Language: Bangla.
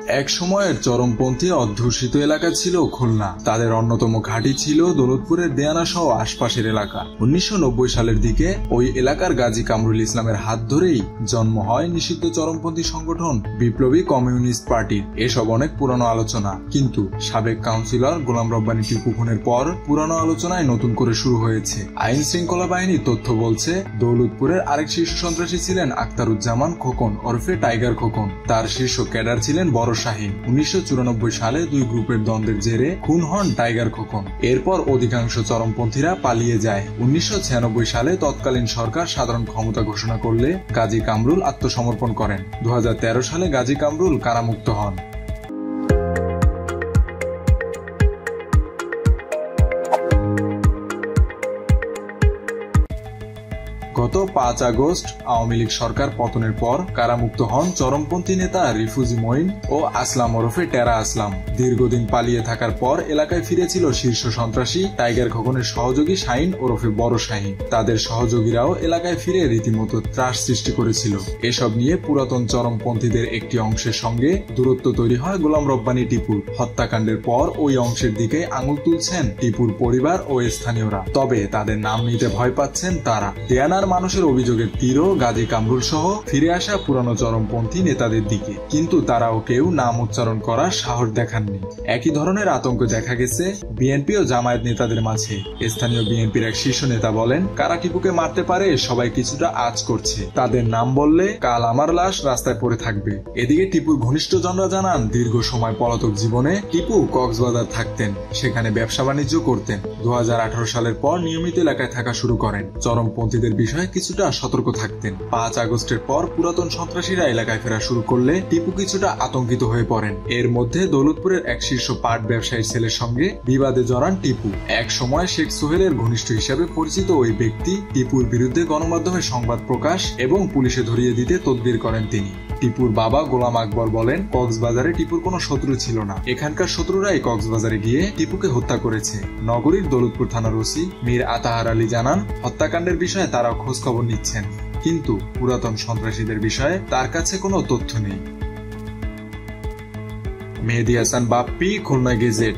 এক সময়ের চরমপন্থী অধ্যুষিত এলাকা ছিল খুলনা। তাদের অন্যতম ঘাঁটি ছিল দৌলতপুরের দেয়ানা সহ আশপাশের এলাকা। 1990 সালের দিকে ওই এলাকার গাজী কামরুল ইসলামের হাত ধরেই জন্ম হয় নিষিদ্ধ চরমপন্থী সংগঠন বিপ্লবী কমিউনিস্ট পার্টির। এসব অনেক পুরনো আলোচনা, কিন্তু সাবেক কাউন্সিলর গোলাম রব্বানী টিপু খুনের পর পুরনো আলোচনায় নতুন করে শুরু হয়েছে। আইন শৃঙ্খলা বাহিনীর তথ্য বলছে, দৌলতপুরের আরেক শীর্ষ সন্ত্রাসী ছিলেন আখতারুজ্জামান খোকন ওরফে টাইগার খোকন। তার শীর্ষ ক্যাডার ছিলেন বড় শাহীন। 1994 সালে দুই গ্রুপের দ্বন্দ্বের জেরে খুন হন টাইগার খোকন। এরপর অধিকাংশ চরমপন্থীরা পালিয়ে যায়। 1996 সালে তৎকালীন সরকার সাধারণ ক্ষমতা ঘোষণা করলে গাজী কামরুল আত্মসমর্পণ করেন। 2013 সালে গাজী কামরুল কারামুক্ত হন। গত 5 আগস্ট আওয়ামী লীগ সরকার পতনের পর কারামুক্ত হন চরমপন্থী নেতা রিফুজি মঈন ও আসলাম ওরফে টেরা আসলাম। দীর্ঘদিন পালিয়ে থাকার পর এলাকায় ফিরেছিল শীর্ষ সন্ত্রাসী টাইগার খোকনের সহযোগী শাহীন ওরফে বড় শাহীন। তাদের সহযোগীরাও এলাকায় ফিরে রীতিমতো ত্রাস সৃষ্টি করেছিল। এসব নিয়ে পুরাতন চরমপন্থীদের একটি অংশের সঙ্গে দূরত্ব তৈরি হয় গোলাম রব্বানী টিপুর। হত্যাকাণ্ডের পর ওই অংশের দিকে আঙুল তুলছেন টিপুর পরিবার ও স্থানীয়রা। তবে তাদের নাম নিতে ভয় পাচ্ছেন তারা। দেয়ানার মানুষের অভিযোগের তীরও গাজী কামরুল সহ ফিরে আসা পুরানো চরমপন্থী নেতাদের দিকে, কিন্তু তারাও কেউ নাম উচ্চারণ করার সাহস দেখাননি। একই ধরনের আতঙ্ক দেখা গেছে বিএনপি ও জামায়াত নেতাদের মাঝে। স্থানীয় বিএনপির এক শীর্ষ নেতা বলেন, কারা টিপুকে মারতে পারে সবাই কিছুটা আঁচ করছে। তাদের নাম বললে কাল আমার লাশ রাস্তায় পড়ে থাকবে। এদিকে টিপুর ঘনিষ্ঠজনরা জানান, দীর্ঘ সময় পলাতক জীবনে টিপু কক্সবাজার থাকতেন, সেখানে ব্যবসা বাণিজ্য করতেন। 2018 সালের পর নিয়মিত এলাকায় থাকা শুরু করেন। চরমপন্থীদের বিষয়ে কিছুটা সতর্ক থাকতেন। 5 আগস্টের পর পুরাতন সন্ত্রাসীরা এলাকায় ফেরা শুরু করলে টিপু কিছুটা আতঙ্কিত হয়ে পড়েন। এর মধ্যে দৌলতপুরের এক শীর্ষ পাট ব্যবসায়ীর ছেলের সঙ্গে বিবাদে জড়ান টিপু। এক সময় শেখ সোহেলের ঘনিষ্ঠ হিসাবে পরিচিত ওই ব্যক্তি টিপুর বিরুদ্ধে গণমাধ্যমে সংবাদ প্রকাশ এবং পুলিশে ধরিয়ে দিতে তদবির করেন তিনি। টিপুর বাবা গোলাম আকবর বলেন, কক্সবাজারে টিপুর কোনো শত্রু ছিল না। এখানকার শত্রুরাই কক্সবাজারে গিয়ে টিপুকে হত্যা করেছে। নগরীর দৌলতপুর থানার ওসি মীর আতাহার আলী জানান, হত্যাকাণ্ডের বিষয়ে তারা খোঁজ খবর নিচ্ছেন, কিন্তু পুরাতন সন্ত্রাসীদের বিষয়ে তার কাছে কোনো তথ্য নেই। মেহেদী হাসান বাপ্পি, খুলনা গেজেট।